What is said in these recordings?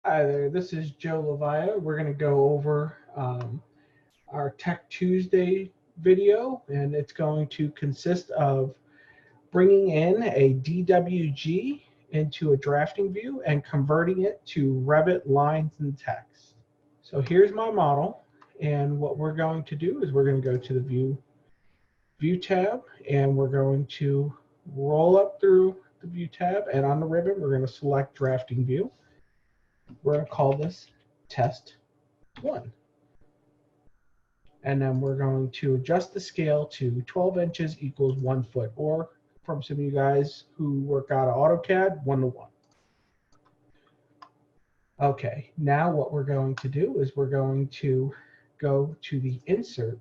Hi there, this is Joe Levija. We're going to go over our Tech Tuesday video, and it's going to consist of bringing in a DWG into a drafting view and converting it to Revit lines and text. So here's my model, and what we're going to do is we're going to go to the View tab, and we're going to roll up through the View tab, and on the ribbon we're going to select Drafting View. We're going to call this Test 1. And then we're going to adjust the scale to 12 inches equals 1 foot, or from some of you guys who work out of AutoCAD, 1:1. Okay, now what we're going to do is we're going to go to the Insert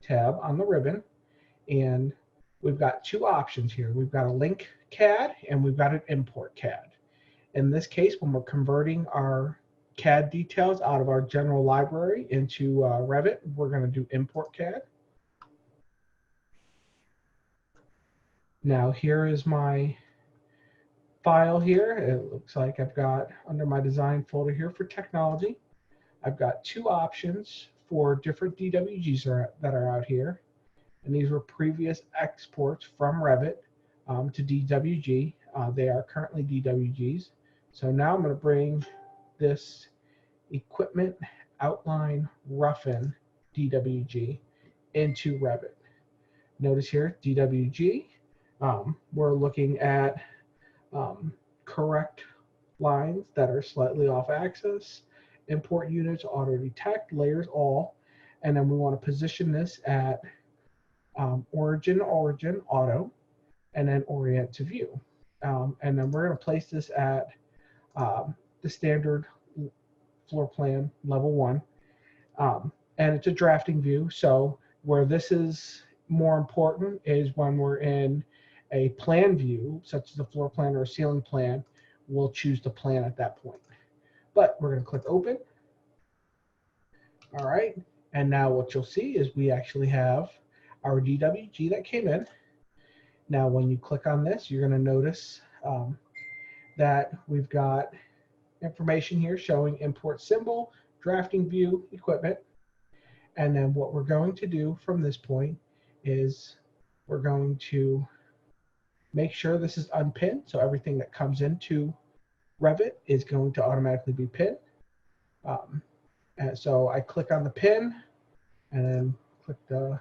tab on the ribbon, and we've got two options here. We've got a Link CAD and we've got an Import CAD. In this case, when we're converting our CAD details out of our general library into Revit, we're going to do Import CAD. Now here is my file here. It looks like I've got, under my design folder here for technology, I've got two options for different DWGs that are out here. And these were previous exports from Revit to DWG. They are currently DWGs. So now I'm going to bring this Equipment Outline Roughen DWG into Revit. Notice here, DWG, we're looking at correct lines that are slightly off axis, import units, auto detect, layers all, and then we want to position this at origin, auto, and then orient to view. And then we're going to place this at the standard floor plan level 1, and it's a drafting view. So where this is more important is when we're in a plan view, such as a floor plan or a ceiling plan, we'll choose the plan at that point. But we're going to click open. All right, and now what you'll see is we actually have our DWG that came in. Now when you click on this, you're going to notice that we've got information here showing import symbol, drafting view, equipment. And then what we're going to do from this point is we're going to make sure this is unpinned, so everything that comes into Revit is going to automatically be pinned. And so I click on the pin and then click the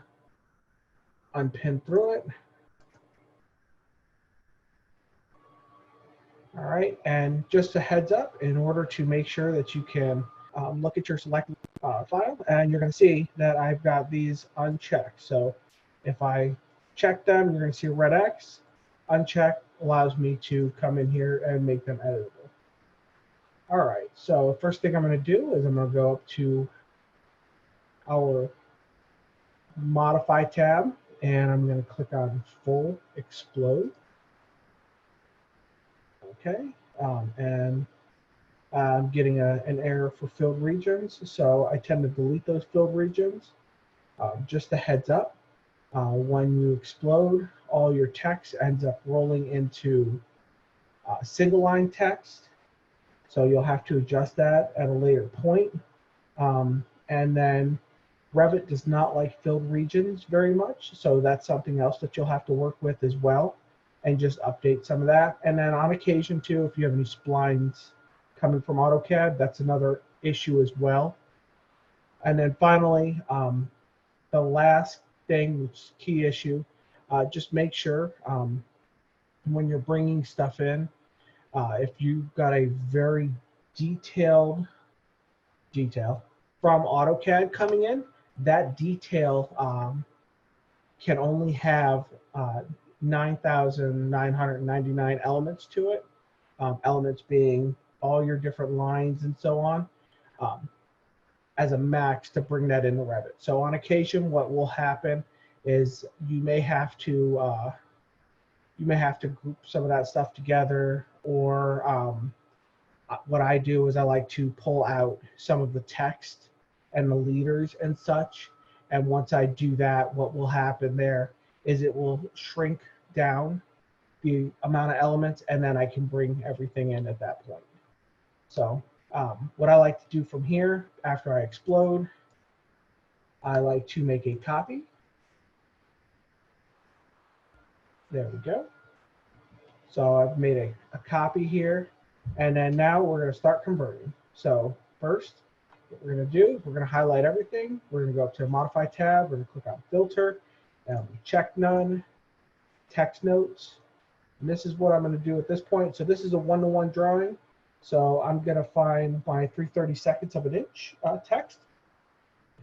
unpin through it. All right, and just a heads up, in order to make sure that you can look at your selected file, and you're going to see that I've got these unchecked. So if I check them, you're going to see a red X. Unchecked allows me to come in here and make them editable. All right, so first thing I'm going to do is I'm going to go up to our Modify tab, and I'm going to click on Full Explode. Okay, and I'm getting an error for filled regions, so I tend to delete those filled regions. Just a heads up, when you explode, all your text ends up rolling into single line text, so you'll have to adjust that at a later point. And then Revit does not like filled regions very much, so that's something else that you'll have to work with as well, and just update some of that. And then on occasion too, if you have any splines coming from AutoCAD, that's another issue as well. And then finally, the last thing, which is key issue, just make sure when you're bringing stuff in, if you've got a very detailed detail from AutoCAD coming in, that detail can only have 9,999 elements to it, elements being all your different lines and so on, as a max to bring that into Revit. So on occasion, what will happen is you may have to group some of that stuff together, or what I do is I like to pull out some of the text and the leaders and such. And once I do that, what will happen there is it will shrink down the amount of elements, and then I can bring everything in at that point. So What I like to do from here, after I explode, I like to make a copy. There we go. So I've made a copy here, and then now we're going to start converting. So first, what we're going to do is we're going to highlight everything. We're going to go up to the Modify tab. We're going to click on Filter, and check None, Text Notes. And this is what I'm going to do at this point. So this is a one-to-one drawing. So I'm going to find my 3/32 of an inch text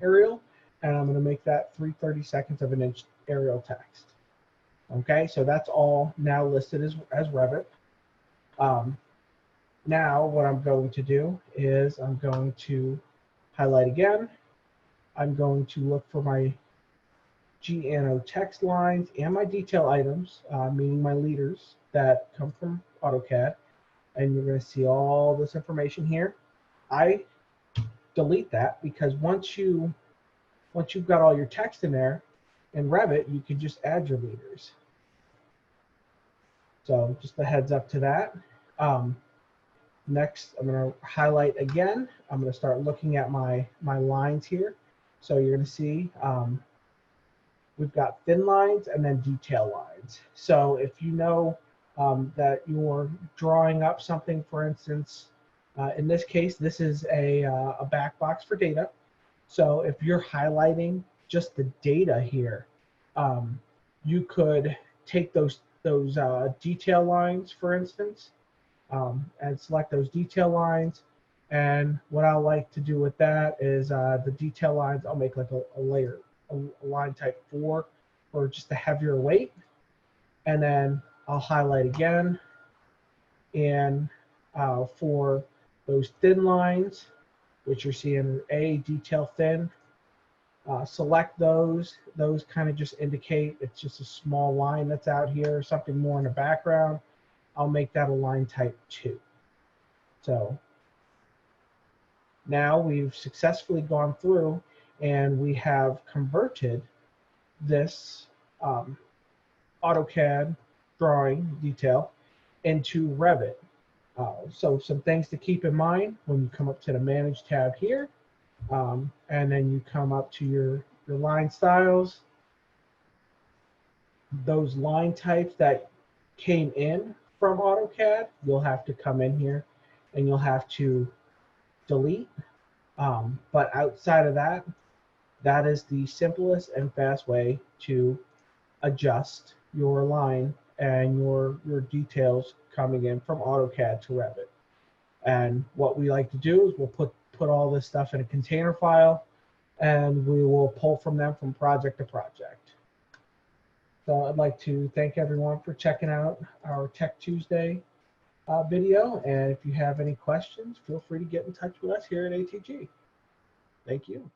Arial, and I'm going to make that 3/32 of an inch Arial text. Okay, so that's all now listed as Revit. Now what I'm going to do is I'm going to highlight again. I'm going to look for my GNO text lines and my detail items, meaning my leaders that come from AutoCAD. And you're going to see all this information here. I delete that because once you've got all your text in there, in Revit, you can just add your leaders. So just a heads up to that. Next, I'm going to highlight again. I'm going to start looking at my lines here. So you're going to see we've got thin lines and then detail lines. So if you know that you're drawing up something, for instance, in this case, this is a back box for data. So if you're highlighting just the data here, you could take those detail lines, for instance, and select those detail lines. And what I like to do with that is the detail lines, I'll make like a layer, a line type 4 for just a heavier weight. And then I'll highlight again. And for those thin lines, which you're seeing A, detail thin, select those. Those kind of just indicate it's just a small line that's out here, something more in the background. I'll make that a line type 2. So now we've successfully gone through and we have converted this AutoCAD drawing detail into Revit. So some things to keep in mind when you come up to the Manage tab here, and then you come up to your line styles. Those line types that came in from AutoCAD, you'll have to come in here and you'll have to delete. But outside of that, that is the simplest and fast way to adjust your line and your details coming in from AutoCAD to Revit. And what we like to do is we'll put all this stuff in a container file, and we will pull from them from project to project. So I'd like to thank everyone for checking out our Tech Tuesday video. And if you have any questions, feel free to get in touch with us here at ATG. Thank you.